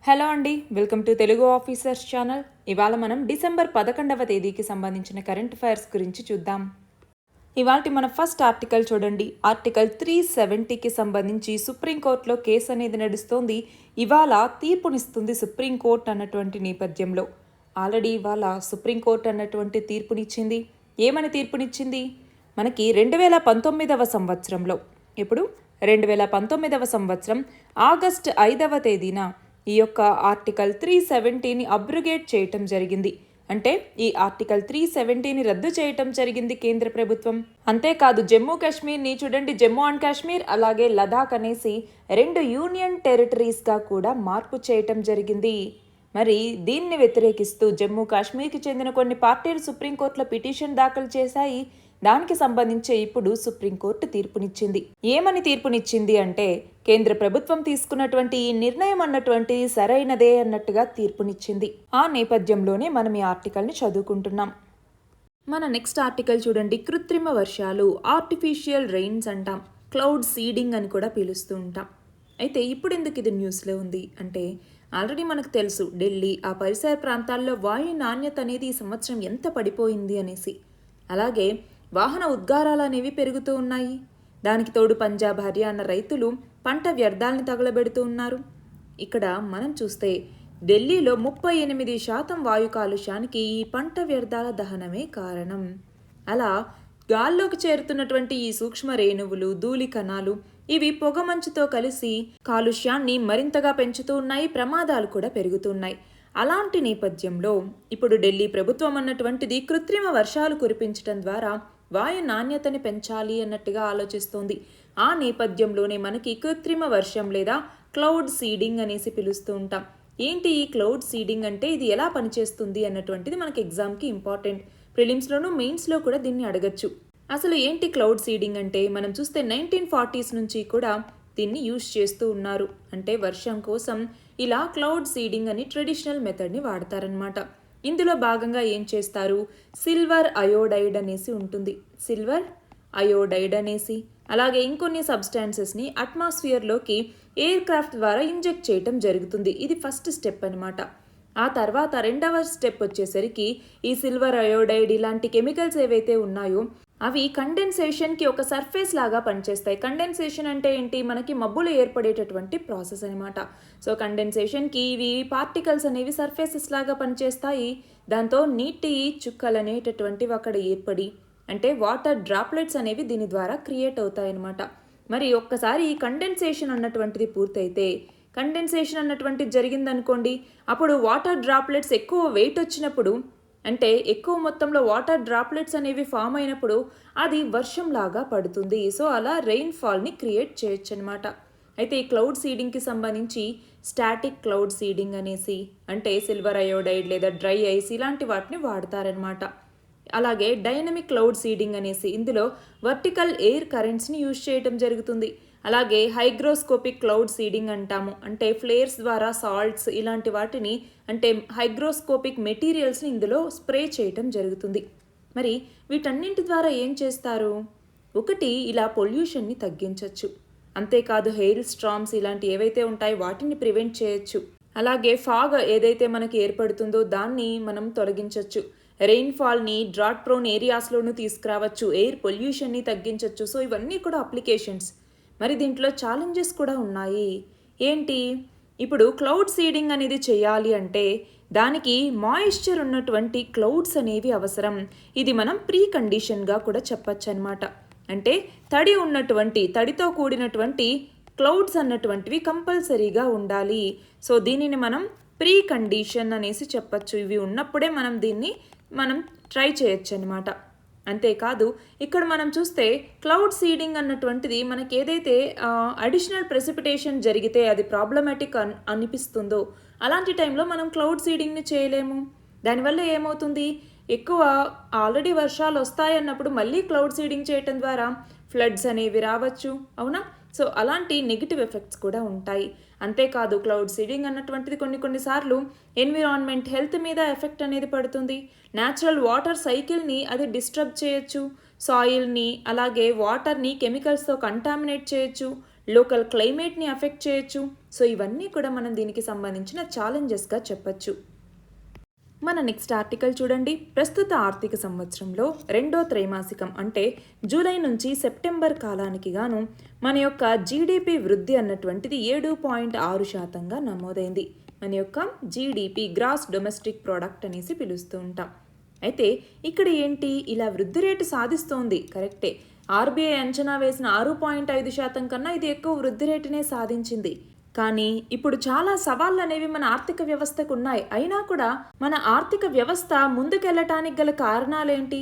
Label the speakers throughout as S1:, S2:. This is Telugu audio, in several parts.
S1: హలో అండి, welcome to Telugu officers channel. ఇవాళ మనం డిసెంబర్ 11వ తేదీకి సంబంధించిన కరెంట్ అఫైర్స్ గురించి చూద్దాం. ఇవాళ మన ఫస్ట్ ఆర్టికల్ చూడండి. ఆర్టికల్ 370కి సంబంధించి సుప్రీంకోర్టులో కేసు అనేది నడుస్తోంది. ఇవాళ తీర్పునిస్తుంది సుప్రీంకోర్టు అన్నటువంటి నేపథ్యంలో ఆల్రెడీ ఇవాళ సుప్రీంకోర్టు అన్నటువంటి తీర్పునిచ్చింది. ఏమని తీర్పునిచ్చింది? మనకి 2019వ సంవత్సరంలో, ఇప్పుడు 2019వ సంవత్సరం ఆగస్టు 5వ తేదీన ఈ యొక్క ఆర్టికల్ 370ని అబ్రుగేట్ చేయటం జరిగింది. అంటే ఈ ఆర్టికల్ 370ని రద్దు చేయటం జరిగింది కేంద్ర ప్రభుత్వం. అంతేకాదు జమ్మూ కాశ్మీర్ని చూడండి, జమ్మూ అండ్ కాశ్మీర్ అలాగే లదాఖ్ అనేసి 2 యూనియన్ టెరిటరీస్గా కూడా మార్పు చేయటం జరిగింది. మరి దీన్ని వ్యతిరేకిస్తూ జమ్మూ కాశ్మీర్కి చెందిన కొన్ని పార్టీలు సుప్రీంకోర్టులో పిటిషన్ దాఖలు చేశాయి. దానికి సంబంధించి ఇప్పుడు సుప్రీంకోర్టు తీర్పునిచ్చింది. ఏమని తీర్పునిచ్చింది అంటే, కేంద్ర ప్రభుత్వం తీసుకున్నటువంటి ఈ నిర్ణయం అన్నటువంటి సరైనదే అన్నట్టుగా తీర్పునిచ్చింది. ఆ నేపథ్యంలోనే మనం ఈ ఆర్టికల్ని చదువుకుంటున్నాం. మన నెక్స్ట్ ఆర్టికల్ చూడండి. కృత్రిమ వర్షాలు, ఆర్టిఫిషియల్ రెయిన్స్ అంటాం, క్లౌడ్ సీడింగ్ అని కూడా పిలుస్తూ ఉంటాం. అయితే ఇప్పుడు ఎందుకు ఇది న్యూస్లో ఉంది అంటే, ఆల్రెడీ మనకు తెలుసు ఢిల్లీ ఆ పరిసర ప్రాంతాల్లో వాయు నాణ్యత అనేది ఈ సంవత్సరం ఎంత పడిపోయింది అనేసి. అలాగే వాహన ఉద్గారాలు అనేవి పెరుగుతూ ఉన్నాయి. దానికి తోడు పంజాబ్, హర్యానా రైతులు పంట వ్యర్థాలని తగలబెడుతూ ఉన్నారు. ఇక్కడ మనం చూస్తే ఢిల్లీలో 38% వాయు కాలుష్యానికి ఈ పంట వ్యర్థాల దహనమే కారణం. అలా గాల్లోకి చేరుతున్నటువంటి ఈ సూక్ష్మ రేణువులు, ధూళి కణాలు ఇవి పొగమంచుతో కలిసి కాలుష్యాన్ని మరింతగా పెంచుతూ ఉన్నాయి. ప్రమాదాలు కూడా పెరుగుతున్నాయి. అలాంటి నేపథ్యంలో ఇప్పుడు ఢిల్లీ ప్రభుత్వం అన్నటువంటిది కృత్రిమ వర్షాలు కురిపించడం ద్వారా వాయు నాణ్యతని పెంచాలి అన్నట్టుగా ఆలోచిస్తోంది. ఆ నేపథ్యంలోనే మనకి కృత్రిమ వర్షం లేదా క్లౌడ్ సీడింగ్ అనేసి పిలుస్తూ ఉంటాం. ఏంటి ఈ క్లౌడ్ సీడింగ్ అంటే, ఇది ఎలా పనిచేస్తుంది అన్నటువంటిది మనకి ఎగ్జామ్కి ఇంపార్టెంట్. ప్రిలిమ్స్లోను మెయిన్స్లో కూడా దీన్ని అడగచ్చు. అసలు ఏంటి క్లౌడ్ సీడింగ్ అంటే, మనం చూస్తే 1940s నుంచి కూడా దీన్ని యూజ్ చేస్తూ ఉన్నారు. అంటే వర్షం కోసం ఇలా క్లౌడ్ సీడింగ్ అని ట్రెడిషనల్ మెథడ్ని వాడతారనమాట. ఇందులో భాగంగా ఏం చేస్తారు, సిల్వర్ అయోడైడ్ అనేసి ఉంటుంది. సిల్వర్ అయోడైడ్ అనేసి అలాగే ఇంకొన్ని సబ్స్టాన్సెస్ని అట్మాస్ఫియర్లోకి ఎయిర్ క్రాఫ్ట్ ద్వారా ఇంజెక్ట్ చేయటం జరుగుతుంది. ఇది ఫస్ట్ స్టెప్ అనమాట. ఆ తర్వాత రెండవ స్టెప్ వచ్చేసరికి ఈ సిల్వర్ అయోడైడ్ ఇలాంటి కెమికల్స్ ఏవైతే ఉన్నాయో అవి కండెన్సేషన్కి ఒక సర్ఫేస్ లాగా పనిచేస్తాయి. కండెన్సేషన్ అంటే ఏంటి, మనకి మబ్బులు ఏర్పడేటటువంటి ప్రాసెస్ అనమాట. సో కండెన్సేషన్కి ఇవి పార్టికల్స్ అనేవి సర్ఫేసెస్ లాగా పనిచేస్తాయి. దాంతో నీటి చుక్కలు అనేటటువంటివి అక్కడ ఏర్పడి, అంటే వాటర్ డ్రాప్లెట్స్ అనేవి దీని ద్వారా క్రియేట్ అవుతాయి అన్నమాట. మరి ఒక్కసారి ఈ కండెన్సేషన్ అన్నటువంటిది పూర్తయితే, కండెన్సేషన్ అన్నటువంటిది జరిగిందనుకోండి, అప్పుడు వాటర్ డ్రాప్లెట్స్ ఎక్కువ వెయిట్ వచ్చినప్పుడు, అంటే ఎక్కువ మొత్తంలో వాటర్ డ్రాప్లెట్స్ అనేవి ఫామ్ అయినప్పుడు అది వర్షంలాగా పడుతుంది. సో అలా రెయిన్ఫాల్ని క్రియేట్ చేయొచ్చు అనమాట. అయితే ఈ క్లౌడ్ సీడింగ్కి సంబంధించి స్టాటిక్ క్లౌడ్ సీడింగ్ అనేసి, అంటే సిల్వర్ అయోడైడ్ లేదా డ్రై ఐస్ ఇలాంటి వాటిని వాడతారనమాట. అలాగే డైనమిక్ క్లౌడ్ సీడింగ్ అనేసి, ఇందులో వర్టికల్ ఎయిర్ కరెంట్స్ని యూజ్ చేయడం జరుగుతుంది. అలాగే హైగ్రోస్కోపిక్ క్లౌడ్ సీడింగ్ అంటాము, అంటే ఫ్లేర్స్ ద్వారా సాల్ట్స్ ఇలాంటి వాటిని, అంటే హైగ్రోస్కోపిక్ మెటీరియల్స్ని ఇందులో స్ప్రే చేయటం జరుగుతుంది. మరి వీటన్నింటి ద్వారా ఏం చేస్తారు, ఒకటి ఇలా పొల్యూషన్ని తగ్గించవచ్చు. అంతేకాదు హెయిల్ స్ట్రామ్స్ ఇలాంటి ఏవైతే ఉంటాయో వాటిని ప్రివెంట్ చేయొచ్చు. అలాగే ఫాగ్ ఏదైతే మనకి ఏర్పడుతుందో దాన్ని మనం తొలగించవచ్చు. రెయిన్ఫాల్ని డ్రాట్ ప్రోన్ ఏరియాస్లోనూ తీసుకురావచ్చు. ఎయిర్ పొల్యూషన్ని తగ్గించవచ్చు. సో ఇవన్నీ కూడా అప్లికేషన్స్. మరి దీంట్లో ఛాలెంజెస్ కూడా ఉన్నాయి. ఏంటి, ఇప్పుడు క్లౌడ్ సీడింగ్ అనేది చేయాలి అంటే దానికి మాయిశ్చర్ ఉన్నటువంటి క్లౌడ్స్ అనేవి అవసరం. ఇది మనం ప్రీ కండిషన్గా కూడా చెప్పచ్చు అనమాట. అంటే తడితో కూడినటువంటి క్లౌడ్స్ అన్నటువంటివి కంపల్సరీగా ఉండాలి. సో దీనిని మనం ప్రీ కండిషన్ అనేసి చెప్పచ్చు. ఇవి ఉన్నప్పుడే మనం ట్రై చేయొచ్చు అనమాట. అంతేకాదు ఇక్కడ మనం చూస్తే క్లౌడ్ సీడింగ్ అన్నటువంటిది మనకి ఏదైతే అడిషనల్ ప్రెసిపిటేషన్ జరిగితే అది ప్రాబ్లమాటిక్ అనిపిస్తుందో అలాంటి టైంలో మనం క్లౌడ్ సీడింగ్ని చేయలేము. దానివల్ల ఏమవుతుంది, ఎక్కువ ఆల్రెడీ వర్షాలు వస్తాయన్నప్పుడు మళ్ళీ క్లౌడ్ సీడింగ్ చేయటం ద్వారా ఫ్లడ్స్ అనేవి రావచ్చు, అవునా. సో అలాంటి నెగిటివ్ ఎఫెక్ట్స్ కూడా ఉంటాయి. అంతేకాదు క్లౌడ్ సీడింగ్ అన్నటువంటిది కొన్నిసార్లు ఎన్విరాన్మెంట్ హెల్త్ మీద ఎఫెక్ట్ అనేది పడుతుంది. న్యాచురల్ వాటర్ సైకిల్ని అది డిస్టర్బ్ చేయొచ్చు. సాయిల్ని అలాగే వాటర్ని కెమికల్స్తో కంటామినేట్ చేయొచ్చు. లోకల్ క్లైమేట్ని అఫెక్ట్ చేయొచ్చు. సో ఇవన్నీ కూడా మనం దీనికి సంబంధించిన ఛాలెంజెస్గా చెప్పచ్చు. మన నెక్స్ట్ ఆర్టికల్ చూడండి. ప్రస్తుత ఆర్థిక సంవత్సరంలో రెండో త్రైమాసికం అంటే జూలై నుంచి సెప్టెంబర్ కాలానికి గాను మన యొక్క జీడిపి వృద్ధి అన్నటువంటిది 7.6% నమోదైంది. మన యొక్క జీడిపి గ్రాస్ డొమెస్టిక్ ప్రోడక్ట్ అనేసి పిలుస్తూ ఉంటాం. అయితే ఇక్కడ ఏంటి, ఇలా వృద్ధి రేటు సాధిస్తోంది కరెక్టే. ఆర్బీఐ అంచనా వేసిన 6.5% కన్నా ఇది ఎక్కువ వృద్ధి రేటునే సాధించింది. కానీ ఇప్పుడు చాలా సవాళ్ళు అనేవి మన ఆర్థిక వ్యవస్థకు ఉన్నాయి. అయినా కూడా మన ఆర్థిక వ్యవస్థ ముందుకెళ్ళటానికి గల కారణాలేంటి,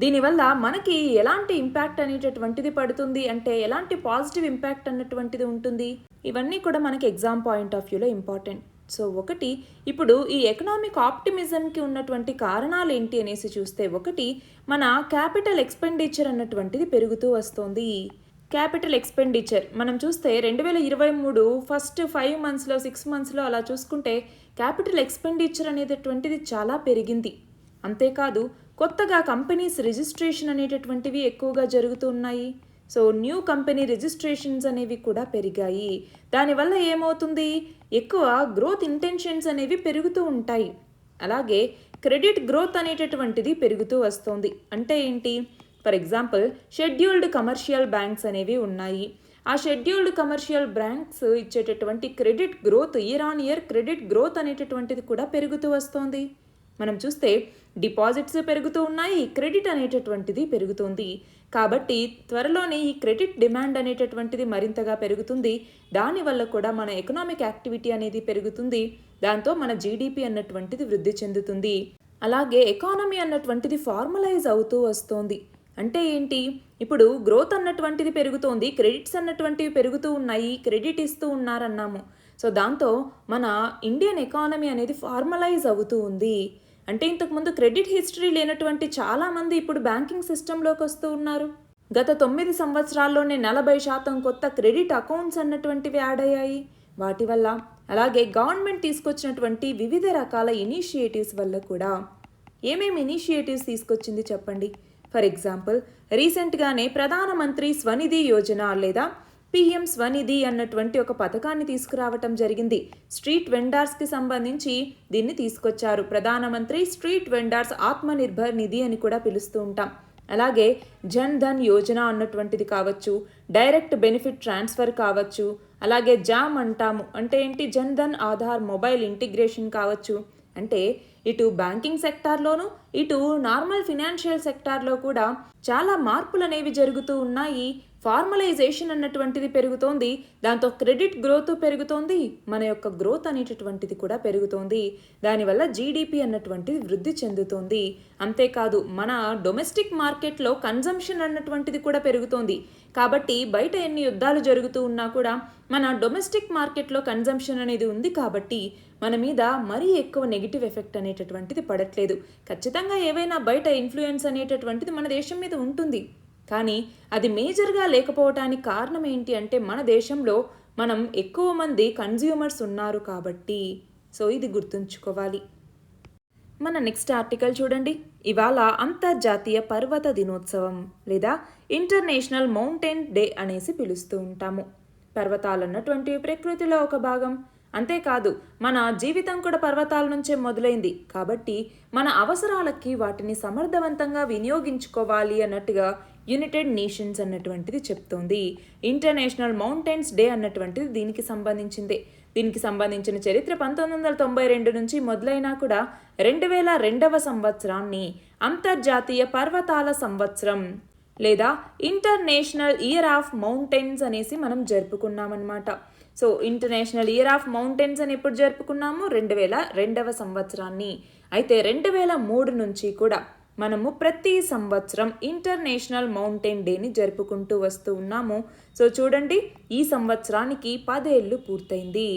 S1: దీనివల్ల మనకి ఎలాంటి ఇంపాక్ట్ అనేటటువంటిది పడుతుంది, అంటే ఎలాంటి పాజిటివ్ ఇంపాక్ట్ అన్నటువంటిది ఉంటుంది, ఇవన్నీ కూడా మనకి ఎగ్జామ్ పాయింట్ ఆఫ్ వ్యూలో ఇంపార్టెంట్. సో ఒకటి, ఇప్పుడు ఈ ఎకనామిక్ ఆప్టిమిజంకి ఉన్నటువంటి కారణాలు ఏంటి అనేసి చూస్తే, ఒకటి మన క్యాపిటల్ ఎక్స్పెండిచర్ అన్నటువంటిది పెరుగుతూ వస్తుంది. క్యాపిటల్ ఎక్స్పెండిచర్ మనం చూస్తే 2023 ఫస్ట్ 5 మంత్స్లో 6 మంత్స్లో అలా చూసుకుంటే క్యాపిటల్ ఎక్స్పెండిచర్ అనేటటువంటిది చాలా పెరిగింది. అంతేకాదు కొత్తగా కంపెనీస్ రిజిస్ట్రేషన్ అనేటటువంటివి ఎక్కువగా జరుగుతున్నాయి. సో న్యూ కంపెనీ రిజిస్ట్రేషన్స్ అనేవి కూడా పెరిగాయి. దానివల్ల ఏమవుతుంది, ఎక్కువ గ్రోత్ ఇంటెన్షన్స్ అనేవి పెరుగుతూ ఉంటాయి. అలాగే క్రెడిట్ గ్రోత్ అనేటటువంటిది పెరుగుతూ వస్తుంది. అంటే ఏంటి, for example scheduled commercial banks అనేవి ఉన్నాయి. ఆ షెడ్యూల్డ్ కమర్షియల్ బ్యాంక్స్ ఇచ్చేటటువంటి credit growth, year on year credit growth అనేటటువంటిది కూడా పెరుగుతూ వస్తుంది. మనం చూస్తే డిపాజిట్స్ పెరుగుతూ ఉన్నాయి, క్రెడిట్ అనేటటువంటిది పెరుగుతుంది. కాబట్టి త్వరలోనే ఈ క్రెడిట్ డిమాండ్ అనేటటువంటిది మరింతగా పెరుగుతుంది. దానివల్ల కూడా మన ఎకనామిక్ యాక్టివిటీ అనేది పెరుగుతుంది. దాంతో మన జీడిపి అన్నటువంటిది వృద్ధి చెందుతుంది. అలాగే ఎకానమీ అన్నటువంటిది ఫార్మలైజ్ అవుతూ వస్తుంది. అంటే ఏంటి, ఇప్పుడు గ్రోత్ అన్నటువంటిది పెరుగుతోంది, క్రెడిట్స్ అన్నటువంటివి పెరుగుతూ ఉన్నాయి, క్రెడిట్ ఇస్తూ ఉన్నారన్నాము. సో దాంతో మన ఇండియన్ ఎకానమీ అనేది ఫార్మలైజ్ అవుతూ ఉంది. అంటే ఇంతకుముందు క్రెడిట్ హిస్టరీ లేనటువంటి చాలామంది ఇప్పుడు బ్యాంకింగ్ సిస్టంలోకి వస్తూ ఉన్నారు. గత 9 సంవత్సరాల్లోనే 40% కొత్త క్రెడిట్ అకౌంట్స్ అన్నటువంటివి యాడ్ అయ్యాయి వాటి వల్ల. అలాగే గవర్నమెంట్ తీసుకొచ్చినటువంటి వివిధ రకాల ఇనిషియేటివ్స్ వల్ల కూడా. ఏమేమి ఇనిషియేటివ్స్ తీసుకొచ్చింది చెప్పండి. ఫర్ ఎగ్జాంపుల్ రీసెంట్గానే ప్రధానమంత్రి స్వనిధి యోజన లేదా పిఎం స్వనిధి అన్నటువంటి ఒక పథకాన్ని తీసుకురావటం జరిగింది. స్ట్రీట్ వెండర్స్కి సంబంధించి దీన్ని తీసుకొచ్చారు. ప్రధానమంత్రి స్ట్రీట్ వెండర్స్ ఆత్మనిర్భర్ నిధి అని కూడా పిలుస్తూ ఉంటాం. అలాగే జన్ ధన్ యోజన అన్నటువంటిది కావచ్చు, డైరెక్ట్ బెనిఫిట్ ట్రాన్స్ఫర్ కావచ్చు, అలాగే జామ్ అంటాము. అంటే ఏంటి, జన్ ధన్ ఆధార్ మొబైల్ ఇంటిగ్రేషన్ కావచ్చు. అంటే ఇటు బ్యాంకింగ్ సెక్టార్లోను ఇటు నార్మల్ ఫినాన్షియల్ సెక్టార్లో కూడా చాలా మార్పులు అనేవి జరుగుతూ ఉన్నాయి. ఫార్మలైజేషన్ అన్నటువంటిది పెరుగుతోంది, దాంతో క్రెడిట్ గ్రోత్ పెరుగుతోంది, మన యొక్క గ్రోత్ అనేటటువంటిది కూడా పెరుగుతోంది. దానివల్ల జీడిపి అన్నటువంటిది వృద్ధి చెందుతోంది. అంతేకాదు మన డొమెస్టిక్ మార్కెట్లో కన్జంప్షన్ అన్నటువంటిది కూడా పెరుగుతోంది. కాబట్టి బయట ఎన్ని యుద్ధాలు జరుగుతూ ఉన్నా కూడా మన డొమెస్టిక్ మార్కెట్లో కన్జంప్షన్ అనేది ఉంది. కాబట్టి మన మీద మరీ ఎక్కువ నెగిటివ్ ఎఫెక్ట్ అనేటటువంటిది పడట్లేదు. ఖచ్చితంగా ఏవైనా బయట ఇన్ఫ్లుయెన్స్ అనేటటువంటిది మన దేశం మీద ఉంటుంది. కానీ అది మేజర్గా లేకపోవటానికి కారణం ఏంటి అంటే మన దేశంలో మనం ఎక్కువ మంది కన్జ్యూమర్స్ ఉన్నారు కాబట్టి. సో ఇది గుర్తుంచుకోవాలి. మన నెక్స్ట్ ఆర్టికల్ చూడండి. ఇవాళ అంతర్జాతీయ పర్వత దినోత్సవం లేదా ఇంటర్నేషనల్ మౌంటైన్ డే అనేసి పిలుస్తూ ఉంటాము. పర్వతాలు అన్నటువంటి ప్రకృతిలో ఒక భాగం. అంతేకాదు మన జీవితం కూడా పర్వతాల నుంచే మొదలైంది. కాబట్టి మన అవసరాలకి వాటిని సమర్థవంతంగా వినియోగించుకోవాలి అన్నట్టుగా యునైటెడ్ నేషన్స్ అన్నటువంటిది చెప్తోంది. ఇంటర్నేషనల్ మౌంటైన్స్ డే అన్నటువంటిది దీనికి సంబంధించిందే. దీనికి సంబంధించిన చరిత్ర 1992 నుంచి మొదలైనా కూడా 2002వ సంవత్సరాన్ని అంతర్జాతీయ పర్వతాల సంవత్సరం లేదా ఇంటర్నేషనల్ ఇయర్ ఆఫ్ మౌంటైన్స్ అనేసి మనం జరుపుకున్నామన్నమాట. So international year of mountains అని ఎప్పుడు జరుపుకున్నాము, 2002వ సంవత్సరాన్ని. అయితే 2003 నుంచి కూడా మనము ప్రతి సంవత్సరం ఇంటర్నేషనల్ మౌంటైన్ డేని జరుపుకుంటూ వస్తూ ఉన్నాము. సో చూడండి, ఈ సంవత్సరానికి 10 ఏళ్ళు పూర్తయింది.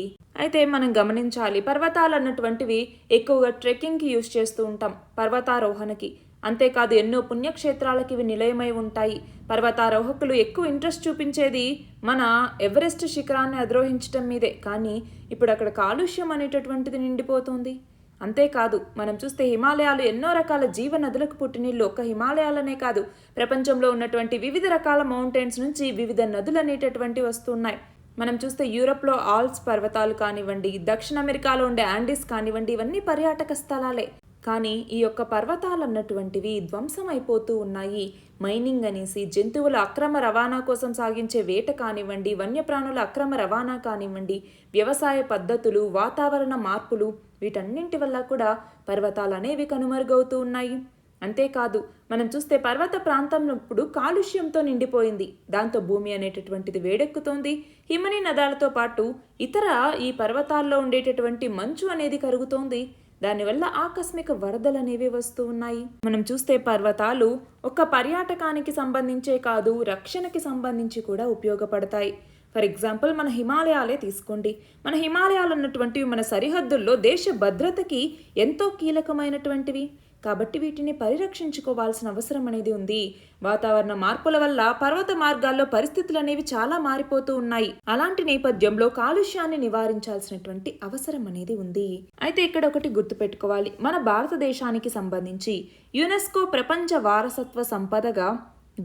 S1: అయితే మనం గమనించాలి, పర్వతాలు అన్నటువంటివి ఎక్కువగా ట్రెక్కింగ్కి యూజ్ చేస్తూ ఉంటాం, పర్వతారోహణకి. అంతేకాదు ఎన్నో పుణ్యక్షేత్రాలకి ఇవి నిలయమై ఉంటాయి. పర్వతారోహకులు ఎక్కువ ఇంట్రెస్ట్ చూపించేది మన ఎవరెస్ట్ శిఖరాన్ని అధిరోహించడం మీదే. కానీ ఇప్పుడు అక్కడ కాలుష్యం అనేటటువంటిది నిండిపోతుంది. అంతేకాదు మనం చూస్తే హిమాలయాలు ఎన్నో రకాల జీవ నదులకు పుట్టినీళ్ళు. ఒక్క హిమాలయాలనే కాదు, ప్రపంచంలో ఉన్నటువంటి వివిధ రకాల మౌంటైన్స్ నుంచి వివిధ నదులు అనేటటువంటివి వస్తున్నాయి. మనం చూస్తే యూరప్లో ఆల్ప్స్ పర్వతాలు కానివ్వండి, దక్షిణ అమెరికాలో ఉండే యాండీస్ కానివ్వండి, ఇవన్నీ పర్యాటక స్థలాలే. కానీ ఈ యొక్క పర్వతాలు అన్నటువంటివి ధ్వంసం అయిపోతూ ఉన్నాయి. మైనింగ్ అనేసి, జంతువుల అక్రమ రవాణా కోసం సాగించే వేట కానివ్వండి, వన్యప్రాణుల అక్రమ రవాణా కానివ్వండి, వ్యవసాయ పద్ధతులు, వాతావరణ మార్పులు, వీటన్నింటి వల్ల కూడా పర్వతాలు అనేవి కనుమరుగవుతూ ఉన్నాయి. అంతేకాదు, మనం చూస్తే పర్వత ప్రాంతం ఇప్పుడు కాలుష్యంతో నిండిపోయింది. దాంతో భూమి అనేటటువంటిది వేడెక్కుతోంది. హిమనీ నదాలతో పాటు ఇతర ఈ పర్వతాల్లో ఉండేటటువంటి మంచు అనేది కరుగుతోంది. దానివల్ల ఆకస్మిక వరదలు అనేవి వస్తూ ఉన్నాయి. మనం చూస్తే పర్వతాలు ఒక పర్యాటకానికి సంబంధించే కాదు, రక్షణకి సంబంధించి కూడా ఉపయోగపడతాయి. ఫర్ ఎగ్జాంపుల్, మన హిమాలయాలే తీసుకోండి. మన హిమాలయాలు ఉన్నటువంటివి మన సరిహద్దుల్లో దేశ భద్రతకి ఎంతో కీలకమైనటువంటివి. కాబట్టి వీటిని పరిరక్షించుకోవాల్సిన అవసరం అనేది ఉంది. వాతావరణ మార్పుల వల్ల పర్వత మార్గాల్లో పరిస్థితులు అనేవి చాలా మారిపోతూ ఉన్నాయి. అలాంటి నేపథ్యంలో కాలుష్యాన్ని నివారించాల్సినటువంటి అవసరం అనేది ఉంది. అయితే ఇక్కడ ఒకటి గుర్తుపెట్టుకోవాలి, మన భారతదేశానికి సంబంధించి యునెస్కో ప్రపంచ వారసత్వ సంపదగా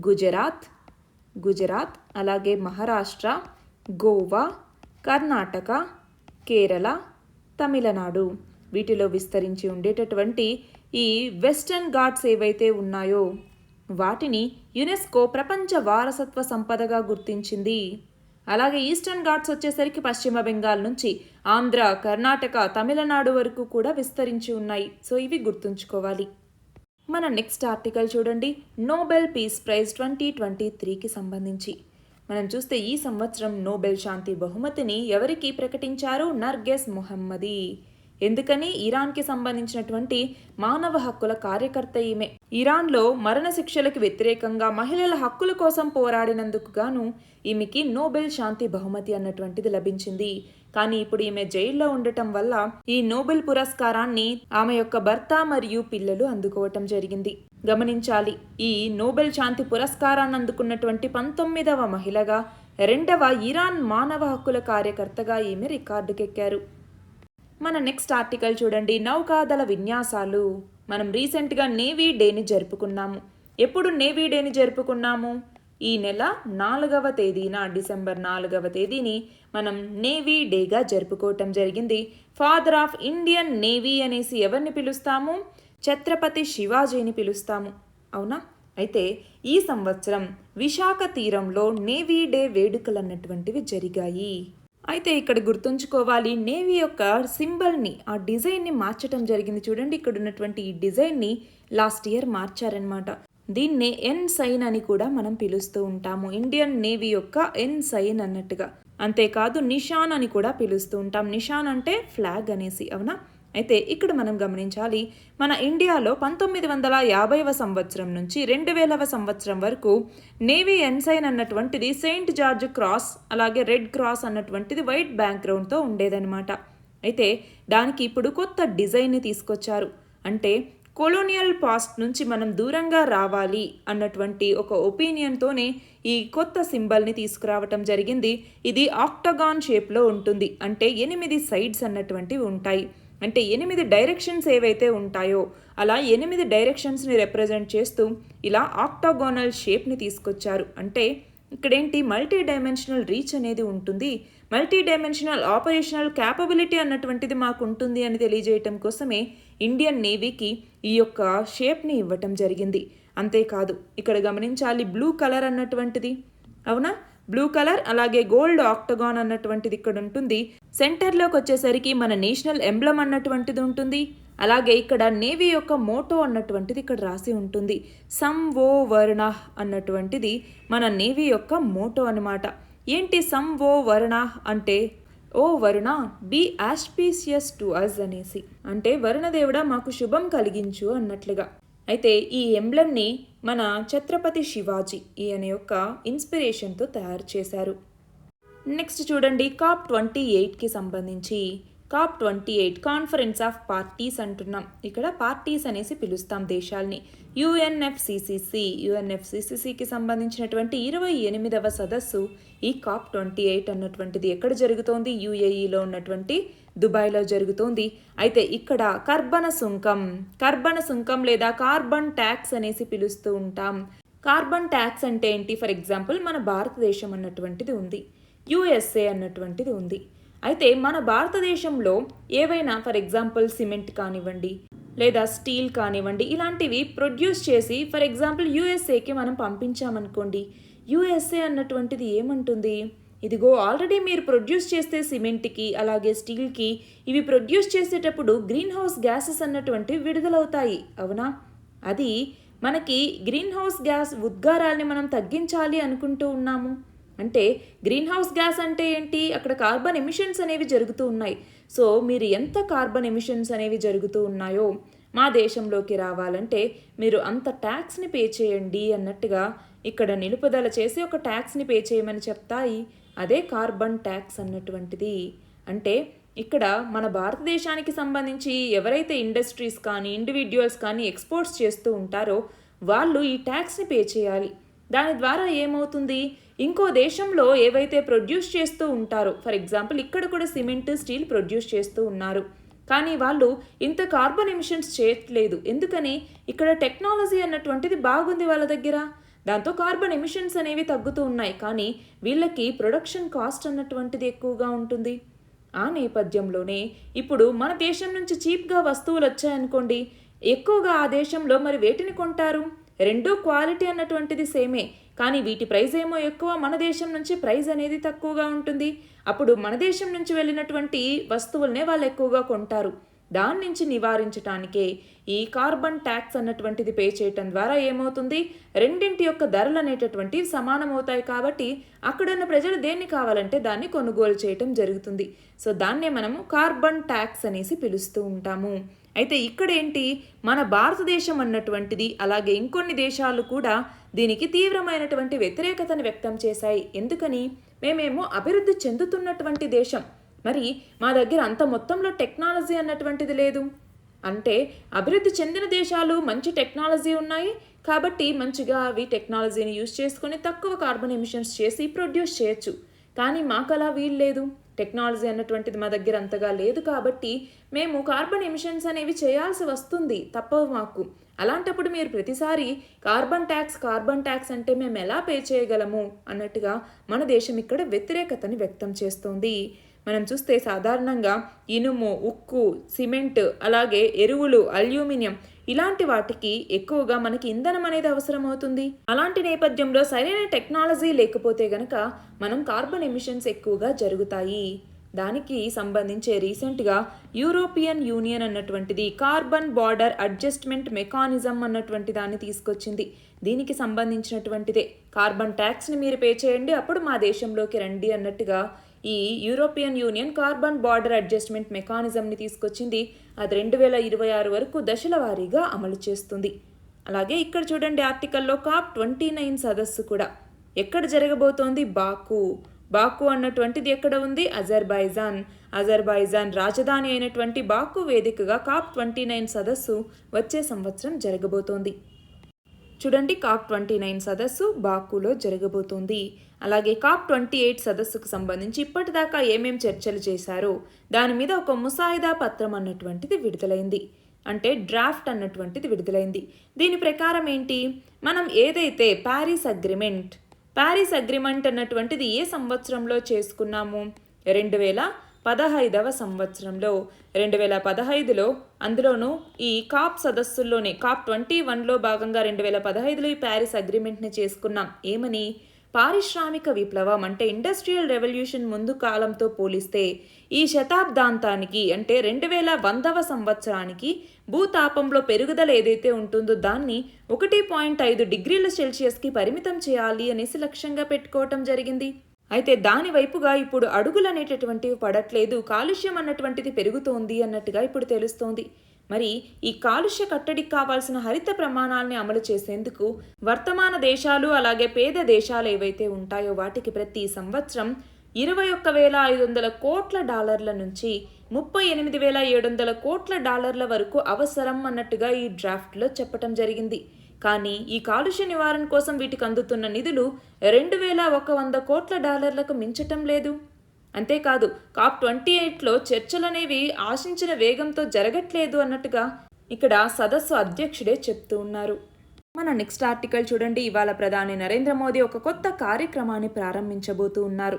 S1: గుజరాత్, అలాగే మహారాష్ట్ర, గోవా, కర్ణాటక, కేరళ, తమిళనాడు, వీటిలో విస్తరించి ఉండేటటువంటి ఈ వెస్టర్న్ ఘాట్స్ ఏవైతే ఉన్నాయో వాటిని యునెస్కో ప్రపంచ వారసత్వ సంపదగా గుర్తించింది. అలాగే ఈస్టర్న్ ఘాట్స్ వచ్చేసరికి పశ్చిమ బెంగాల్ నుంచి ఆంధ్ర, కర్ణాటక, తమిళనాడు వరకు కూడా విస్తరించి ఉన్నాయి. సో ఇవి గుర్తుంచుకోవాలి. మన నెక్స్ట్ ఆర్టికల్ చూడండి, నోబెల్ పీస్ ప్రైజ్ 2023కి సంబంధించి. మనం చూస్తే ఈ సంవత్సరం నోబెల్ శాంతి బహుమతిని ఎవరికి ప్రకటించారు? నర్గెస్ మొహమ్మది. ఎందుకని? ఇరాన్కి సంబంధించినటువంటి మానవ హక్కుల కార్యకర్త ఈమె. ఇరాన్లో మరణశిక్షలకు వ్యతిరేకంగా మహిళల హక్కుల కోసం పోరాడినందుకు గాను ఈమెకి నోబెల్ శాంతి బహుమతి అన్నటువంటిది లభించింది. కానీ ఇప్పుడు ఈమె జైల్లో ఉండటం వల్ల ఈ నోబెల్ పురస్కారాన్ని ఆమె యొక్క భర్త మరియు పిల్లలు అందుకోవటం జరిగింది. గమనించాలి, ఈ నోబెల్ శాంతి పురస్కారాన్ని అందుకున్నటువంటి 19వ మహిళగా, 2వ ఇరాన్ మానవ హక్కుల కార్యకర్తగా ఈమె రికార్డుకెక్కారు. మన నెక్స్ట్ ఆర్టికల్ చూడండి, నౌకాదళ విన్యాసాలు. మనం రీసెంట్గా నేవీ డేని జరుపుకున్నాము. ఎప్పుడు నేవీ డేని జరుపుకున్నాము? ఈ నెల 4వ తేదీన, డిసెంబర్ 4వ తేదీని మనం నేవీ డేగా జరుపుకోవటం జరిగింది. ఫాదర్ ఆఫ్ ఇండియన్ నేవీ అనేసి ఎవరిని పిలుస్తాము? ఛత్రపతి శివాజీని పిలుస్తాము, అవునా? అయితే ఈ సంవత్సరం విశాఖ తీరంలో నేవీ డే వేడుకలు అన్నటువంటివి జరిగాయి. అయితే ఇక్కడ గుర్తుంచుకోవాలి, నేవీ యొక్క సింబల్ని, ఆ డిజైన్ని మార్చడం జరిగింది. చూడండి, ఇక్కడ ఉన్నటువంటి ఈ డిజైన్ని లాస్ట్ ఇయర్ మార్చారనమాట. దీన్నే ఎన్ సైన్ అని కూడా మనం పిలుస్తూ ఉంటాము. ఇండియన్ నేవీ యొక్క ఎన్ సైన్ అన్నట్టుగా. అంతేకాదు నిషాన్ అని కూడా పిలుస్తూ ఉంటాం. నిషాన్ అంటే ఫ్లాగ్ అనేసి, అవునా? అయితే ఇక్కడ మనం గమనించాలి, మన ఇండియాలో 1950వ సంవత్సరం నుంచి 2000వ సంవత్సరం వరకు నేవీ ఎన్సైన్ అన్నటువంటిది సెయింట్ జార్జ్ క్రాస్, అలాగే రెడ్ క్రాస్ అన్నటువంటిది వైట్ బ్యాక్గ్రౌండ్తో ఉండేదన్నమాట. అయితే దానికి ఇప్పుడు కొత్త డిజైన్ని తీసుకొచ్చారు. అంటే కొలోనియల్ పాస్ట్ నుంచి మనం దూరంగా రావాలి అన్నటువంటి ఒక ఒపీనియన్తోనే ఈ కొత్త సింబల్ని తీసుకురావటం జరిగింది. ఇది ఆక్టగాన్ షేప్లో ఉంటుంది. అంటే 8 సైడ్స్ అన్నటువంటివి ఉంటాయి. అంటే 8 డైరెక్షన్స్ ఏవైతే ఉంటాయో అలా 8 డైరెక్షన్స్ని రిప్రజెంట్ చేస్తూ ఇలా ఆక్టాగోనల్ షేప్ని తీసుకొచ్చారు. అంటే ఇక్కడేంటి, మల్టీ డైమెన్షనల్ రీచ్ అనేది ఉంటుంది, మల్టీ డైమెన్షనల్ ఆపరేషనల్ క్యాపబిలిటీ అన్నటువంటిది మాకు ఉంటుంది అని తెలియజేయటం కోసమే ఇండియన్ నేవీకి ఈ యొక్క షేప్ని ఇవ్వటం జరిగింది. అంతేకాదు ఇక్కడ గమనించాలి, బ్లూ కలర్ అన్నటువంటిది, అవునా? బ్లూ కలర్, అలాగే గోల్డ్ ఆక్టగాన్ అన్నటువంటిది ఇక్కడ ఉంటుంది. సెంటర్లోకి వచ్చేసరికి మన నేషనల్ ఎంబ్లమ్ అన్నటువంటిది ఉంటుంది. అలాగే ఇక్కడ నేవీ యొక్క మోటో అన్నటువంటిది ఇక్కడ రాసి ఉంటుంది. సమ్ ఓ వర్ణ అన్నటువంటిది మన నేవీ యొక్క మోటో అన్నమాట. ఏంటి సమ్ ఓ వర్ణ అంటే, ఓ వరుణ బీ ఆస్పీషియస్ టు అస్ అనేసి, అంటే వరుణదేవుడా మాకు శుభం కలిగించు అన్నట్లుగా. అయితే ఈ ఎంబ్లమ్ని మన ఛత్రపతి శివాజీ ఈయన యొక్క ఇన్స్పిరేషన్తో తయారు చేశారు. నెక్స్ట్ చూడండి, COP28కి సంబంధించి. COP28 కాన్ఫరెన్స్ ఆఫ్ పార్టీస్ అంటున్నాం. ఇక్కడ పార్టీస్ అనేసి పిలుస్తాం దేశాల్ని. యుఎన్ఎఫ్సిసిసికి సంబంధించినటువంటి 28వ సదస్సు ఈ COP28 అన్నటువంటిది ఎక్కడ జరుగుతోంది? యుఏఈలో ఉన్నటువంటి దుబాయ్లో జరుగుతోంది. అయితే ఇక్కడ కర్బన సుంకం లేదా కార్బన్ ట్యాక్స్ అనేసి పిలుస్తూ ఉంటాం. కార్బన్ ట్యాక్స్ అంటే ఏంటి? ఫర్ ఎగ్జాంపుల్ మన భారతదేశం అన్నటువంటిది ఉంది. యుఎస్ఏ అన్నటువంటిది ఉంది. అయితే మన భారతదేశంలో ఏవైనా ఫర్ ఎగ్జాంపుల్ సిమెంట్ కానివ్వండి లేదా స్టీల్ కానివ్వండి ఇలాంటివి ప్రొడ్యూస్ చేసి ఫర్ ఎగ్జాంపుల్ యుఎస్ఏకి మనం పంపించామనుకోండి, యుఎస్ఏ అన్నటువంటిది ఏమంటుంది, ఇదిగో ఆల్రెడీ మీరు ప్రొడ్యూస్ చేస్తే సిమెంట్కి అలాగే స్టీల్కి ఇవి ప్రొడ్యూస్ చేసేటప్పుడు గ్రీన్ హౌస్ గ్యాసెస్ అన్నటువంటివి విడుదలవుతాయి, అవునా? అది మనకి గ్రీన్ హౌస్ గ్యాస్ ఉద్గారాల్ని మనం తగ్గించాలి అనుకుంటూ ఉన్నాము. అంటే గ్రీన్ హౌస్ గ్యాస్ అంటే ఏంటి, అక్కడ కార్బన్ ఎమిషన్స్ అనేవి జరుగుతూ ఉన్నాయి. సో మీరు ఎంత కార్బన్ ఎమిషన్స్ అనేవి జరుగుతూ ఉన్నాయో మా దేశంలోకి రావాలంటే మీరు అంత ట్యాక్స్ని పే చేయండి అన్నట్టుగా ఇక్కడ నిలుపుదల చేసి ఒక ట్యాక్స్ని పే చేయమని చెప్తాయి. అదే కార్బన్ ట్యాక్స్ అన్నటువంటిది. అంటే ఇక్కడ మన భారతదేశానికి సంబంధించి ఎవరైతే ఇండస్ట్రీస్ కానీ ఇండివిడ్యువల్స్ కానీ ఎక్స్పోర్ట్స్ చేస్తూ ఉంటారో వాళ్ళు ఈ ట్యాక్స్ని పే చేయాలి. దాని ద్వారా ఏమవుతుంది, ఇంకో దేశంలో ఏవైతే ప్రొడ్యూస్ చేస్తూ ఉంటారో ఫర్ ఎగ్జాంపుల్ ఇక్కడ కూడా సిమెంట్ స్టీల్ ప్రొడ్యూస్ చేస్తూ ఉన్నారు, కానీ వాళ్ళు ఇంత కార్బన్ ఎమిషన్స్ చేయట్లేదు. ఎందుకని, ఇక్కడ టెక్నాలజీ అన్నటువంటిది బాగుంది వాళ్ళ దగ్గర, దాంతో కార్బన్ ఎమిషన్స్ అనేవి తగ్గుతూ ఉన్నాయి. కానీ వీళ్ళకి ప్రొడక్షన్ కాస్ట్ అన్నటువంటిది ఎక్కువగా ఉంటుంది. ఆ నేపథ్యంలోనే ఇప్పుడు మన దేశం నుంచి చీప్గా వస్తువులు వచ్చాయనుకోండి, ఎక్కువగా ఆ దేశంలో మరి వేటిని కొంటారు, రెండూ క్వాలిటీ అన్నటువంటిది సేమే, కానీ వీటి ప్రైస్ ఏమో ఎక్కువ, మన దేశం నుంచి ప్రైస్ అనేది తక్కువగా ఉంటుంది. అప్పుడు మన దేశం నుంచి వెళ్ళినటువంటి వస్తువులనే వాళ్ళు ఎక్కువగా కొంటారు. దాని నుంచి నివారించటానికే ఈ కార్బన్ ట్యాక్స్ అన్నటువంటిది పే చేయటం ద్వారా ఏమవుతుంది, రెండింటి యొక్క ధరలు అనేటటువంటివి సమానమవుతాయి. కాబట్టి అక్కడున్న ప్రజలు దేన్ని కావాలంటే దాన్ని కొనుగోలు చేయటం జరుగుతుంది. సో దాన్నే మనము కార్బన్ ట్యాక్స్ అనేసి పిలుస్తూ ఉంటాము. అయితే ఇక్కడ ఏంటి, మన భారతదేశం అన్నటువంటిది అలాగే ఇంకొన్ని దేశాలు కూడా దీనికి తీవ్రమైనటువంటి వ్యతిరేకతను వ్యక్తం చేశాయి. ఎందుకని, మేమేమో అభివృద్ధి చెందుతున్నటువంటి దేశం, మరి మా దగ్గర అంత మొత్తంలో టెక్నాలజీ అన్నటువంటిది లేదు. అంటే అభివృద్ధి చెందిన దేశాలు మంచి టెక్నాలజీ ఉన్నాయి కాబట్టి మంచిగా అవి టెక్నాలజీని యూజ్ చేసుకొని తక్కువ కార్బన్ ఎమిషన్స్ చేసి ప్రొడ్యూస్ చేయొచ్చు. కానీ మాకు అలా వీలు లేదు, టెక్నాలజీ అన్నటువంటిది మా దగ్గర అంతగా లేదు. కాబట్టి మేము కార్బన్ ఎమిషన్స్ అనేవి చేయాల్సి వస్తుంది, తప్పవు మాకు. అలాంటప్పుడు మీరు ప్రతిసారి కార్బన్ ట్యాక్స్ అంటే మేము ఎలా పే చేయగలము అన్నట్టుగా మన దేశం ఇక్కడ వ్యతిరేకతని వ్యక్తం చేస్తోంది. మనం చూస్తే సాధారణంగా ఇనుము, ఉక్కు, సిమెంట్, అలాగే ఎరువులు, అల్యూమినియం ఇలాంటి వాటికి ఎక్కువగా మనకి ఇంధనం అనేది అవసరం అవుతుంది. అలాంటి నేపథ్యంలో సరైన టెక్నాలజీ లేకపోతే గనక మనం కార్బన్ ఎమిషన్స్ ఎక్కువగా జరుగుతాయి. దానికి సంబంధించే రీసెంట్గా యూరోపియన్ యూనియన్ అన్నటువంటిది కార్బన్ బార్డర్ అడ్జస్ట్మెంట్ మెకానిజం అన్నటువంటి దాన్ని తీసుకొచ్చింది. దీనికి సంబంధించినటువంటిదే కార్బన్ ట్యాక్స్ని మీరు పే చేయండి, అప్పుడు మా దేశంలోకి రండి అన్నట్టుగా ఈ European union carbon border adjustment మెకానిజంని తీసుకొచ్చింది. అది 2026 వరకు దశల వారీగా అమలు చేస్తుంది. అలాగే ఇక్కడ చూడండి ఆర్టికల్లో COP29 సదస్సు కూడా ఎక్కడ జరగబోతోంది, బాకు అన్నటువంటిది ఎక్కడ ఉంది, అజర్బైజాన్ రాజధాని అయినటువంటి బాకు వేదికగా COP29 సదస్సు వచ్చే సంవత్సరం జరగబోతోంది. చూడండి COP29 సదస్సు బాకులో జరగబోతోంది. అలాగే COP28 సదస్సుకు సంబంధించి ఇప్పటిదాకా ఏమేం చర్చలు చేశారో దాని మీద ఒక ముసాయిదా పత్రం అన్నటువంటిది విడుదలైంది, అంటే డ్రాఫ్ట్ అన్నటువంటిది విడుదలైంది. దీని ప్రకారం ఏంటి, మనం ఏదైతే ప్యారిస్ అగ్రిమెంట్ అన్నటువంటిది ఏ సంవత్సరంలో చేసుకున్నాము, 2015వ సంవత్సరంలో 2015లో అందులోనూ ఈ కాప్ సదస్సుల్లోనే COP21లో భాగంగా 2015లో ఈ ప్యారిస్ అగ్రిమెంట్ని చేసుకున్నాం. ఏమని, పారిశ్రామిక విప్లవం అంటే ఇండస్ట్రియల్ రెవల్యూషన్ ముందు కాలంతో పోలిస్తే ఈ శతాబ్దాంతానికి అంటే 2100వ సంవత్సరానికి భూతాపంలో పెరుగుదల ఏదైతే ఉంటుందో దాన్ని 1.5 డిగ్రీల సెల్సియస్కి పరిమితం చేయాలి అనేసి లక్ష్యంగా పెట్టుకోవటం జరిగింది. అయితే దాని వైపుగా ఇప్పుడు అడుగులు అనేటటువంటివి పడట్లేదు, కాలుష్యం అన్నటువంటిది పెరుగుతోంది అన్నట్టుగా ఇప్పుడు తెలుస్తోంది. మరి ఈ కాలుష్య కట్టడికి కావాల్సిన హరిత ప్రమాణాలని అమలు చేసేందుకు వర్తమాన దేశాలు అలాగే పేద దేశాలు ఏవైతే ఉంటాయో వాటికి ప్రతి సంవత్సరం $21,500 కోట్ల నుంచి $38,700 కోట్ల వరకు అవసరం అన్నట్టుగా ఈ డ్రాఫ్ట్లో చెప్పటం జరిగింది. కానీ ఈ కాలుష్య నివారణ కోసం వీటికి అందుతున్న నిధులు $2,100 కోట్ల మించటం లేదు. అంతేకాదు COP28లో చర్చలనేవి ఆశించిన వేగంతో జరగట్లేదు అన్నట్టుగా ఇక్కడ సదస్సు అధ్యక్షుడే చెప్తూ ఉన్నారు. మన నెక్స్ట్ ఆర్టికల్ చూడండి. ఇవాళ ప్రధాని నరేంద్ర మోదీ ఒక కొత్త కార్యక్రమాన్ని ప్రారంభించబోతూ ఉన్నారు.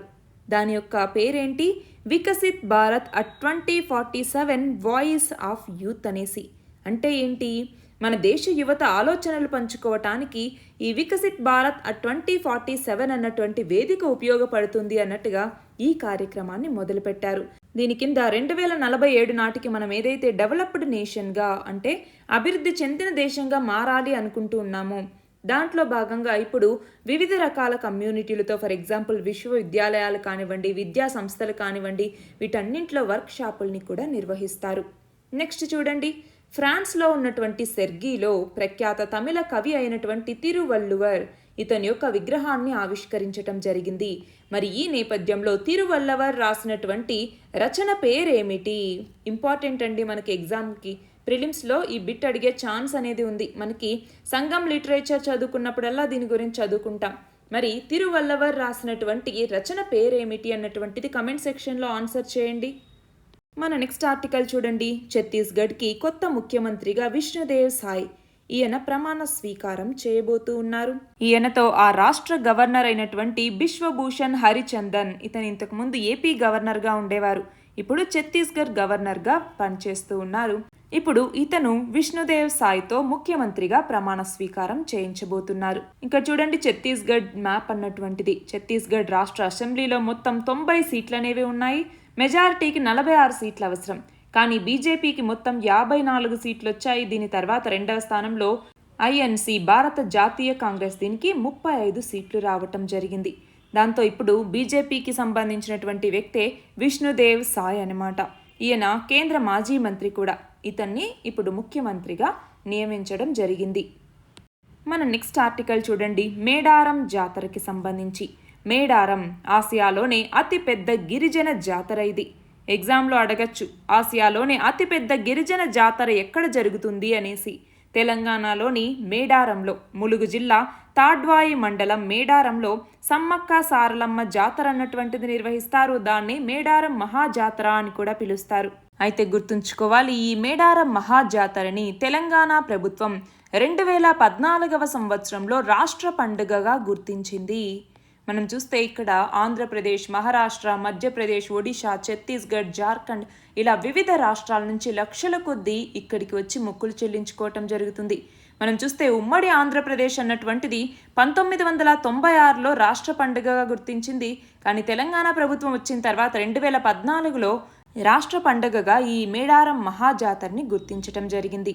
S1: దాని యొక్క పేరేంటి? Viksit Bharat at 2047 voice of youth అనేసి. అంటే ఏంటి? మన దేశ యువత ఆలోచనలు పంచుకోవటానికి ఈ వికసిత్ భారత్ అట్ 2047 అన్నటువంటి వేదిక ఉపయోగపడుతుంది అన్నట్టుగా ఈ కార్యక్రమాన్ని మొదలుపెట్టారు. దీని కింద 2047 నాటికి మనం ఏదైతే డెవలప్డ్ నేషన్గా అంటే అభివృద్ధి చెందిన దేశంగా మారాలి అనుకుంటూ ఉన్నామో దాంట్లో భాగంగా ఇప్పుడు వివిధ రకాల కమ్యూనిటీలతో, ఫర్ ఎగ్జాంపుల్ విశ్వవిద్యాలయాలు కానివ్వండి, విద్యా సంస్థలు కానివ్వండి, వీటన్నింటిలో వర్క్ షాపుల్ని కూడా నిర్వహిస్తారు. నెక్స్ట్ చూడండి, ఫ్రాన్స్లో ఉన్నటువంటి సెర్గీలో ప్రఖ్యాత తమిళ కవి అయినటువంటి తిరువల్లువర్ ఇతని యొక్క విగ్రహాన్ని ఆవిష్కరించటం జరిగింది. మరి ఈ నేపథ్యంలో తిరువల్లవర్ రాసినటువంటి రచన పేరేమిటి? ఇంపార్టెంట్ అండి, మనకి ఎగ్జామ్కి ప్రిలిమ్స్లో ఈ బిట్ అడిగే ఛాన్స్ అనేది ఉంది. మనకి సంగం లిటరేచర్ చదువుకున్నప్పుడల్లా దీని గురించి చదువుకుంటాం. మరి తిరువల్లవర్ రాసినటువంటి రచన పేరేమిటి అన్నటువంటిది కమెంట్ సెక్షన్లో ఆన్సర్ చేయండి. మన నెక్స్ట్ ఆర్టికల్ చూడండి, ఛత్తీస్గఢ్కి కొత్త ముఖ్యమంత్రిగా విష్ణుదేవ్ సాయ్ ఈయన ప్రమాణ స్వీకారం చేయబోతూ ఉన్నారు. ఈయనతో ఆ రాష్ట్ర గవర్నర్ అయినటువంటి బిశ్వభూషణ్ హరిచందన్, ఇతను ఇంతకుముందు ఏపీ గవర్నర్గా ఉండేవారు, ఇప్పుడు ఛత్తీస్గఢ్ గవర్నర్గా పనిచేస్తూ ఉన్నారు. ఇప్పుడు ఇతను విష్ణుదేవ్ సాయ్తో ముఖ్యమంత్రిగా ప్రమాణ స్వీకారం చేయించబోతున్నారు. ఇంకా చూడండి, ఛత్తీస్గఢ్ మ్యాప్ అన్నటువంటిది. ఛత్తీస్గఢ్ రాష్ట్ర అసెంబ్లీలో మొత్తం 90 సీట్లు అనేవి ఉన్నాయి. మెజారిటీకి 46 సీట్లు అవసరం. కానీ బీజేపీకి మొత్తం 54 సీట్లు వచ్చాయి. దీని తర్వాత రెండవ స్థానంలో ఐఎన్సీ భారత జాతీయ కాంగ్రెస్, దీనికి 35 సీట్లు రావటం జరిగింది. దాంతో ఇప్పుడు బీజేపీకి సంబంధించినటువంటి వ్యక్తే విష్ణుదేవ్ సాయ్ అన్నమాట. ఈయన కేంద్ర మాజీ మంత్రి కూడా. ఇతన్ని ఇప్పుడు ముఖ్యమంత్రిగా నియమించడం జరిగింది. మన నెక్స్ట్ ఆర్టికల్ చూడండి, మేడారం జాతరకి సంబంధించి. మేడారం ఆసియాలోనే అతిపెద్ద గిరిజన జాతర ఇది. ఎగ్జామ్లో అడగచ్చు, ఆసియాలోనే అతిపెద్ద గిరిజన జాతర ఎక్కడ జరుగుతుంది అనేసి. తెలంగాణలోని మేడారంలో, ములుగు జిల్లా తాడ్వాయి మండలం మేడారంలో సమ్మక్క సారలమ్మ జాతర అన్నటువంటిది నిర్వహిస్తారు. దాన్ని మేడారం మహాజాతర అని కూడా పిలుస్తారు. అయితే గుర్తుంచుకోవాలి, ఈ మేడారం మహాజాతరని తెలంగాణ ప్రభుత్వం 2014వ సంవత్సరంలో రాష్ట్ర పండుగగా గుర్తించింది. మనం చూస్తే ఇక్కడ ఆంధ్రప్రదేశ్, మహారాష్ట్ర, మధ్యప్రదేశ్, ఒడిశా, ఛత్తీస్గఢ్, జార్ఖండ్ ఇలా వివిధ రాష్ట్రాల నుంచి లక్షల కొద్దీ ఇక్కడికి వచ్చి మొక్కులు చెల్లించుకోవటం జరుగుతుంది. మనం చూస్తే ఉమ్మడి ఆంధ్రప్రదేశ్ అన్నటువంటిది 1996లో రాష్ట్ర పండుగగా గుర్తించింది. కానీ తెలంగాణ ప్రభుత్వం వచ్చిన తర్వాత 2014లో రాష్ట్ర పండుగగా ఈ మేడారం మహాజాతరని గుర్తించటం జరిగింది.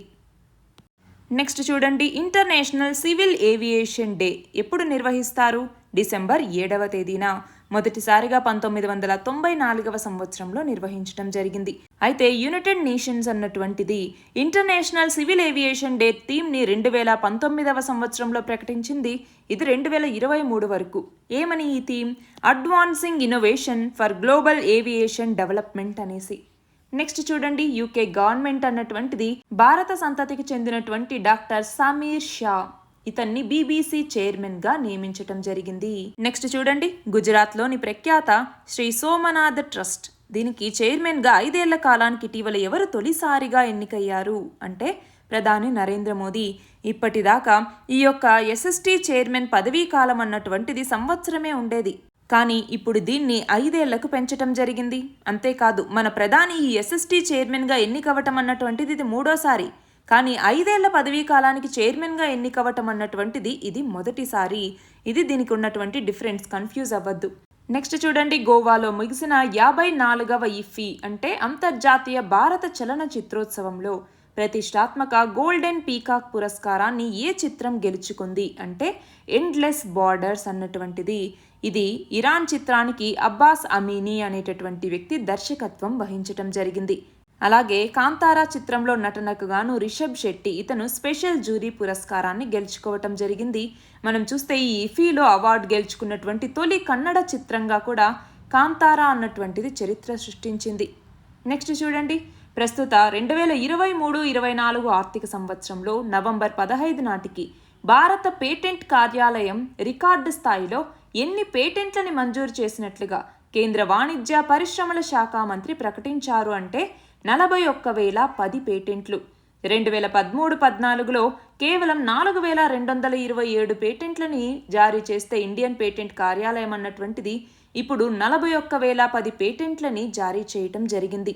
S1: నెక్స్ట్ చూడండి, ఇంటర్నేషనల్ సివిల్ ఏవియేషన్ డే ఎప్పుడు నిర్వహిస్తారు? డిసెంబర్ 7వ తేదీన. మొదటిసారిగా 1994వ సంవత్సరంలో నిర్వహించడం జరిగింది. అయితే యునైటెడ్ నేషన్స్ అన్నటువంటిది ఇంటర్నేషనల్ సివిల్ ఏవియేషన్ డే థీమ్ని 2019వ సంవత్సరంలో ప్రకటించింది. ఇది 2023 వరకు. ఏమని ఈ theme? Advancing innovation for global aviation development అనేసి. నెక్స్ట్ చూడండి, యూకే గవర్నమెంట్ అన్నటువంటిది భారత సంతతికి చెందినటువంటి డాక్టర్ సమీర్ షా, ఇతన్ని బీబీసీ చైర్మన్ గా నియమించటం జరిగింది. నెక్స్ట్ చూడండి, గుజరాత్లోని ప్రఖ్యాత శ్రీ సోమనాథ్ ట్రస్ట్, దీనికి చైర్మన్ గా 5 ఏళ్ల కాలానికి ఇటీవల ఎవరు తొలిసారిగా ఎన్నికయ్యారు అంటే ప్రధాని నరేంద్ర మోదీ. ఇప్పటిదాకా ఈ యొక్క ఎస్ఎస్టీ చైర్మన్ పదవీ కాలం అన్నటువంటిది సంవత్సరమే ఉండేది. కానీ ఇప్పుడు దీన్ని 5 ఏళ్లకు పెంచటం జరిగింది. అంతేకాదు, మన ప్రధాని ఈ ఎస్ఎస్టీ చైర్మన్గా ఎన్నికవటం అన్నటువంటిది ఇది 3వసారి. కానీ 5 ఏళ్ల పదవీ కాలానికి చైర్మన్గా ఎన్నికవటం అన్నటువంటిది ఇది మొదటిసారి. ఇది దీనికి ఉన్నటువంటి డిఫరెన్స్, కన్ఫ్యూజ్ అవ్వద్దు. నెక్స్ట్ చూడండి, గోవాలో ముగిసిన 54వ ఇఫీ అంటే అంతర్జాతీయ భారత చలన చిత్రోత్సవంలో ప్రతిష్టాత్మక గోల్డెన్ పీకాక్ పురస్కారాన్ని ఏ చిత్రం గెలుచుకుంది అంటే ఎండ్లెస్ బార్డర్స్ అన్నటువంటిది. ఇది ఇరాన్ చిత్రానికి అబ్బాస్ అమీనీ అనేటటువంటి వ్యక్తి దర్శకత్వం వహించటం జరిగింది. అలాగే కాంతారా చిత్రంలో నటనకు గాను రిషబ్ శెట్టి, ఇతను స్పెషల్ జ్యూరీ పురస్కారాన్ని గెలుచుకోవటం జరిగింది. మనం చూస్తే ఈ ఇఫీలో అవార్డు గెలుచుకున్నటువంటి తొలి కన్నడ చిత్రంగా కూడా కాంతారా అన్నటువంటిది చరిత్ర సృష్టించింది. నెక్స్ట్ చూడండి, ప్రస్తుత 2023-24 ఆర్థిక సంవత్సరంలో నవంబర్ 15 నాటికి భారత పేటెంట్ కార్యాలయం రికార్డు స్థాయిలో ఎన్ని పేటెంట్లని మంజూరు చేసినట్లుగా కేంద్ర వాణిజ్య పరిశ్రమల శాఖ మంత్రి ప్రకటించారు అంటే 41,010 పేటెంట్లు. 2013-14లో కేవలం 4,227 పేటెంట్లని జారీ చేస్తే ఇండియన్ పేటెంట్ కార్యాలయం అన్నటువంటిది ఇప్పుడు 41,010 పేటెంట్లని జారీ చేయటం జరిగింది.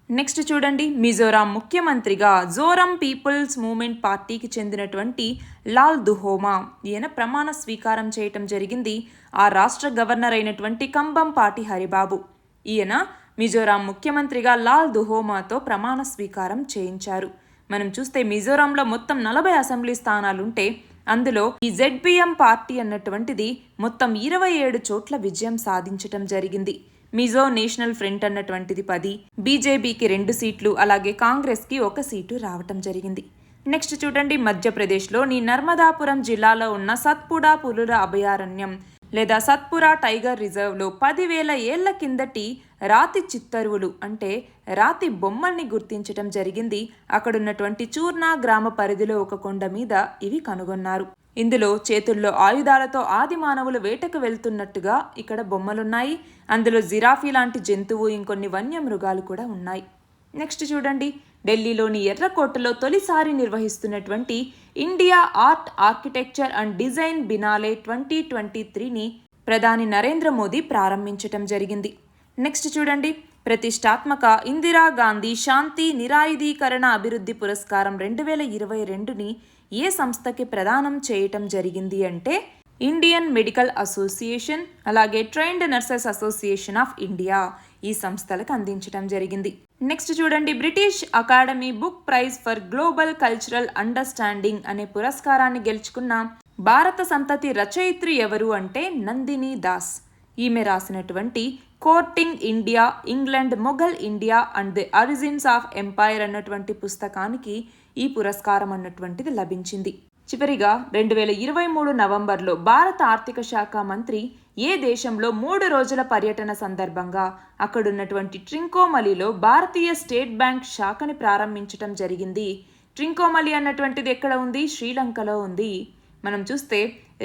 S1: నెక్స్ట్ చూడండి, మిజోరాం ముఖ్యమంత్రిగా జోరం పీపుల్స్ మూవ్మెంట్ పార్టీకి చెందినటువంటి లాల్ దుహోమా ఈయన ప్రమాణ స్వీకారం చేయటం జరిగింది. ఆ రాష్ట్ర గవర్నర్ అయినటువంటి కంబంపాటి హరిబాబు ఈయన మిజోరాం ముఖ్యమంత్రిగా లాల్ దుహోమాతో ప్రమాణ స్వీకారం చేయించారు. మనం చూస్తే మిజోరాంలో మొత్తం 40 అసెంబ్లీ స్థానాలుంటే అందులో ఈ జెడ్పీఎం పార్టీ అన్నటువంటిది మొత్తం 27 చోట్ల విజయం సాధించటం జరిగింది. మిజో నేషనల్ ఫ్రంట్ అన్నటువంటిది 10, బీజేపీకి 2 సీట్లు, అలాగే కాంగ్రెస్కి 1 సీటు రావటం జరిగింది. నెక్స్ట్ చూడండి, మధ్యప్రదేశ్లోని నర్మదాపురం జిల్లాలో ఉన్న సత్పుడా పులుల అభయారణ్యం లేదా సత్పురా టైగర్ రిజర్వ్లో 10,000 ఏళ్ల కిందటి రాతి చిత్తరువులు అంటే రాతి బొమ్మల్ని గుర్తించటం జరిగింది. అక్కడున్నటువంటి చూర్నా గ్రామ పరిధిలో ఒక కొండ మీద ఇవి కనుగొన్నారు. ఇందులో చేతుల్లో ఆయుధాలతో ఆది మానవులు వేటకు వెళ్తున్నట్టుగా ఇక్కడ బొమ్మలున్నాయి. అందులో జిరాఫీ లాంటి జంతువు, ఇంకొన్ని వన్యమృగాలు కూడా ఉన్నాయి. నెక్స్ట్ చూడండి, ఢిల్లీలోని ఎర్రకోటలో తొలిసారి నిర్వహిస్తున్నటువంటి India art, architecture and design biennale 2023ని ప్రధాని నరేంద్ర మోదీ ప్రారంభించటం జరిగింది. నెక్స్ట్ చూడండి, ప్రతిష్టాత్మక ఇందిరాగాంధీ శాంతి నిరాయుధీకరణ అభివృద్ధి పురస్కారం 2022ని ఏ సంస్థకి ప్రదానం చేయటం జరిగింది అంటే ఇండియన్ మెడికల్ అసోసియేషన్, అలాగే trained nurses association of India ఈ సంస్థలకు అందించడం జరిగింది. నెక్స్ట్ చూడండి, British Academy Book Prize for Global Cultural Understanding అనే పురస్కారాన్ని గెలుచుకున్న భారత సంతతి రచయిత్రి ఎవరు అంటే నందిని దాస్. ఈమె రాసినటువంటి courting India, England, Mughal India and the origins of umpire అన్నటువంటి పుస్తకానికి ఈ పురస్కారం అన్నటువంటిది లభించింది. చివరిగా 2023 నవంబర్లో భారత ఆర్థిక శాఖ మంత్రి ఏ దేశంలో 3 రోజుల పర్యటన సందర్భంగా అక్కడున్నటువంటి ట్రింకోమలిలో భారతీయ స్టేట్ బ్యాంక్ శాఖని ప్రారంభించటం జరిగింది. ట్రింకోమలి అన్నటువంటిది ఎక్కడ ఉంది? శ్రీలంకలో ఉంది. మనం చూస్తే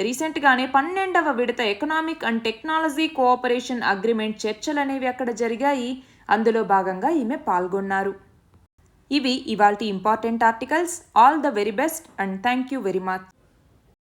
S1: రీసెంట్గానే 12వ విడత economic and technology cooperation agreement చర్చలు అనేవి అక్కడ జరిగాయి. అందులో భాగంగా ఈమె పాల్గొన్నారు. ఇవి ఇవాల్టి important articles. All the very best and thank you very much.